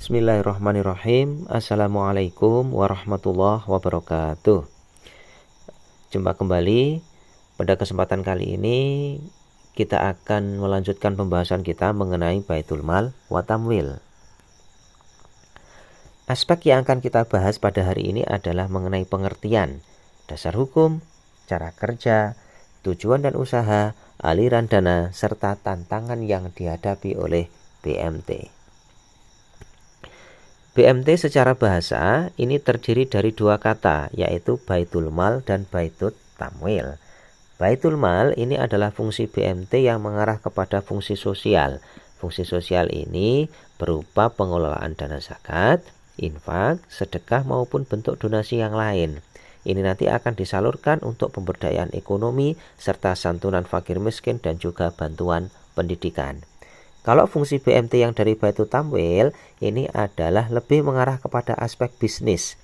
Bismillahirrahmanirrahim. Assalamualaikum warahmatullahi wabarakatuh. Jumpa kembali. Pada kesempatan kali ini kita akan melanjutkan pembahasan kita mengenai Baitul Mal wa Tamwil. Aspek yang akan kita bahas pada hari ini adalah mengenai pengertian, dasar hukum, cara kerja, tujuan dan usaha, aliran dana, serta tantangan yang dihadapi oleh BMT. BMT secara bahasa ini terdiri dari dua kata, yaitu Baitul Mal dan Baitut Tamwil. Baitul Mal ini adalah fungsi BMT yang mengarah kepada fungsi sosial. Fungsi sosial ini berupa pengelolaan dana zakat, infak, sedekah maupun bentuk donasi yang lain. Ini nanti akan disalurkan untuk pemberdayaan ekonomi serta santunan fakir miskin dan juga bantuan pendidikan. Kalau fungsi BMT yang dari Baitul Tamwil ini adalah lebih mengarah kepada aspek bisnis.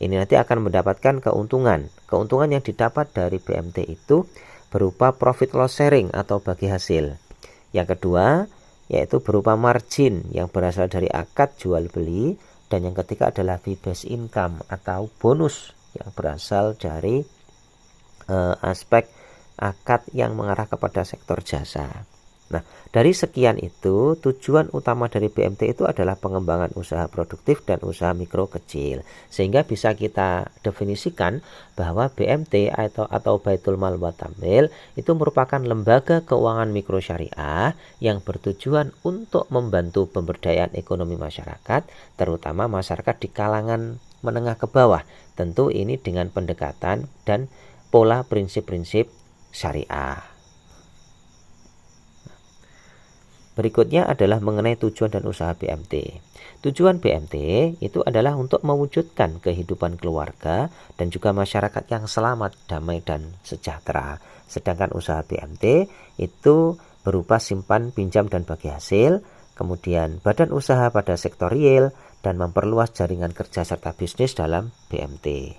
Ini nanti akan mendapatkan keuntungan. Keuntungan yang didapat dari BMT itu berupa profit loss sharing atau bagi hasil. Yang kedua yaitu berupa margin yang berasal dari akad jual beli. Dan yang ketiga adalah fee based income atau bonus yang berasal dari aspek akad yang mengarah kepada sektor jasa. Nah, dari sekian itu, tujuan utama dari BMT itu adalah pengembangan usaha produktif dan usaha mikro kecil. Sehingga bisa kita definisikan bahwa BMT atau Baitul Mal wa Tamwil itu merupakan lembaga keuangan mikro syariah yang bertujuan untuk membantu pemberdayaan ekonomi masyarakat, terutama masyarakat di kalangan menengah ke bawah. Tentu ini dengan pendekatan dan pola prinsip-prinsip syariah. Berikutnya adalah mengenai tujuan dan usaha BMT. Tujuan BMT itu adalah untuk mewujudkan kehidupan keluarga dan juga masyarakat yang selamat, damai, dan sejahtera. Sedangkan usaha BMT itu berupa simpan, pinjam, dan bagi hasil, kemudian badan usaha pada sektor real, dan memperluas jaringan kerja serta bisnis dalam BMT.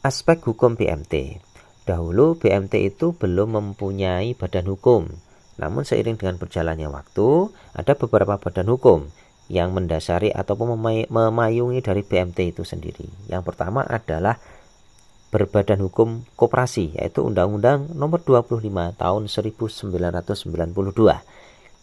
Aspek hukum BMT. Dahulu BMT itu belum mempunyai badan hukum. Namun seiring dengan berjalannya waktu, ada beberapa badan hukum yang mendasari ataupun memayungi dari BMT itu sendiri. Yang pertama adalah berbadan hukum koperasi, yaitu Undang-Undang Nomor 25 Tahun 1992.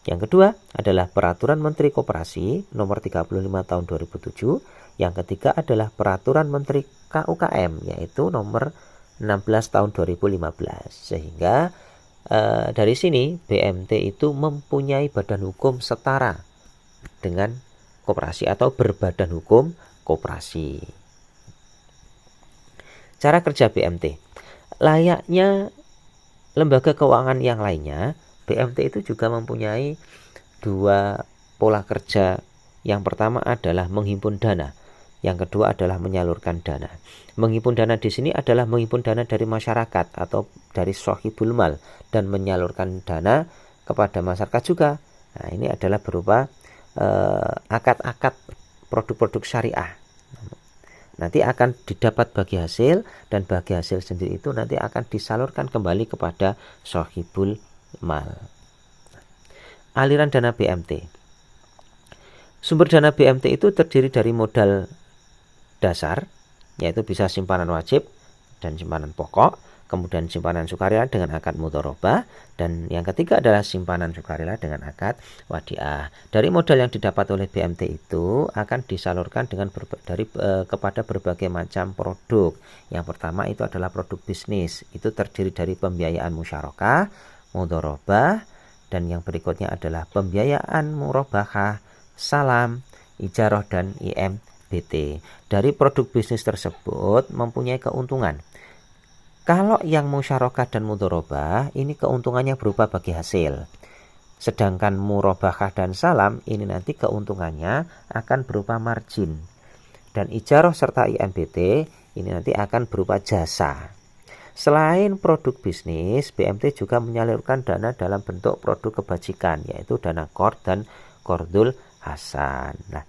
Yang kedua adalah Peraturan Menteri Koperasi Nomor 35 Tahun 2007. Yang ketiga adalah Peraturan Menteri KUKM, yaitu Nomor 16 tahun 2015. Sehingga dari sini BMT itu mempunyai badan hukum setara dengan koperasi atau berbadan hukum koperasi. Cara kerja BMT. Layaknya lembaga keuangan yang lainnya, BMT itu juga mempunyai dua pola kerja. Yang pertama adalah menghimpun dana. Yang kedua adalah menyalurkan dana. Menghimpun dana di sini adalah menghimpun dana dari masyarakat atau dari sohibul mal dan menyalurkan dana kepada masyarakat juga. Nah, ini adalah berupa akad-akad produk-produk syariah. Nanti akan didapat bagi hasil dan bagi hasil sendiri itu nanti akan disalurkan kembali kepada sohibul mal. Aliran dana BMT. Sumber dana BMT itu terdiri dari modal dasar, yaitu bisa simpanan wajib dan simpanan pokok, kemudian simpanan sukarela dengan akad mudharabah, dan yang ketiga adalah simpanan sukarela dengan akad wadiah. Dari modal yang didapat oleh BMT itu akan disalurkan kepada berbagai macam produk. Yang pertama itu adalah produk bisnis, itu terdiri dari pembiayaan musyarakah, mudharabah, dan yang berikutnya adalah pembiayaan murabahah, salam, ijarah, dan IMBT. Dari produk bisnis tersebut mempunyai keuntungan. Kalau yang musyarakah dan mudharabah ini keuntungannya berupa bagi hasil. Sedangkan murabahah dan salam ini nanti keuntungannya akan berupa margin. Dan ijarah serta IMBT ini nanti akan berupa jasa. Selain produk bisnis, BMT juga menyalurkan dana dalam bentuk produk kebajikan, yaitu dana qard dan qardul hasan. Nah,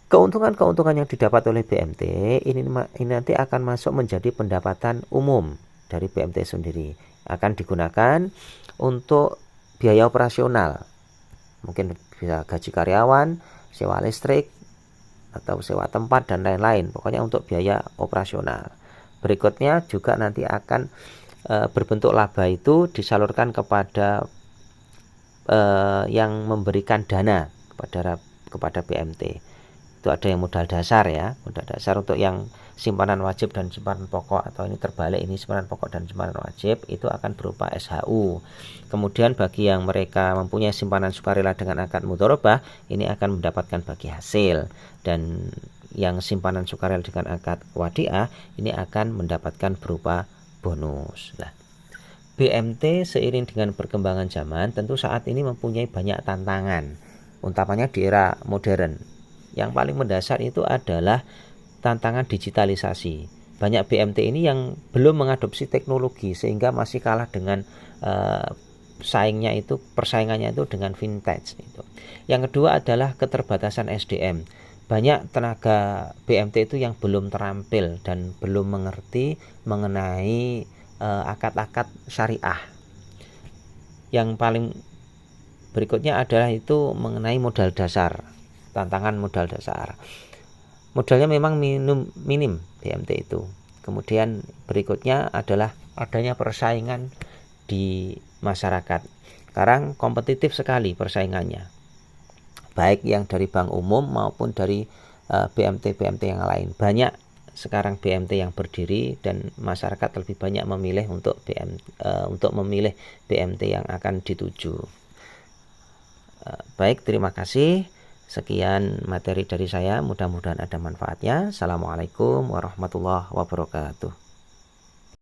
keuntungan-keuntungan yang didapat oleh BMT ini nanti akan masuk menjadi pendapatan umum dari BMT sendiri. Akan digunakan untuk biaya operasional. Mungkin bisa gaji karyawan, sewa listrik, atau sewa tempat dan lain-lain. Pokoknya untuk biaya operasional. Berikutnya juga nanti akan berbentuk laba itu disalurkan kepada yang memberikan dana kepada BMT. Itu ada yang modal dasar ya, modal dasar untuk yang simpanan wajib dan simpanan pokok, atau ini terbalik, ini simpanan pokok dan simpanan wajib, itu akan berupa SHU. Kemudian bagi yang mereka mempunyai simpanan sukarela dengan akad mudharabah, ini akan mendapatkan bagi hasil, dan yang simpanan sukarela dengan akad wadiah ini akan mendapatkan berupa bonus. Nah, BMT seiring dengan perkembangan zaman tentu saat ini mempunyai banyak tantangan, utamanya di era modern. Yang paling mendasar itu adalah tantangan digitalisasi. Banyak BMT ini yang belum mengadopsi teknologi sehingga masih kalah dengan persaingannya itu dengan vintage itu. Yang kedua adalah keterbatasan SDM. Banyak tenaga BMT itu yang belum terampil dan belum mengerti mengenai akad-akad syariah. Yang paling berikutnya adalah itu mengenai modal dasar. Tantangan modal dasar. Modalnya memang minim BMT itu. Kemudian berikutnya adalah adanya persaingan di masyarakat. Sekarang kompetitif sekali persaingannya. Baik yang dari bank umum maupun dari BMT-BMT yang lain. Banyak sekarang BMT yang berdiri dan masyarakat lebih banyak memilih untuk memilih BMT yang akan dituju. Baik, terima kasih. Sekian materi dari saya, mudah-mudahan ada manfaatnya. Assalamualaikum warahmatullahi wabarakatuh.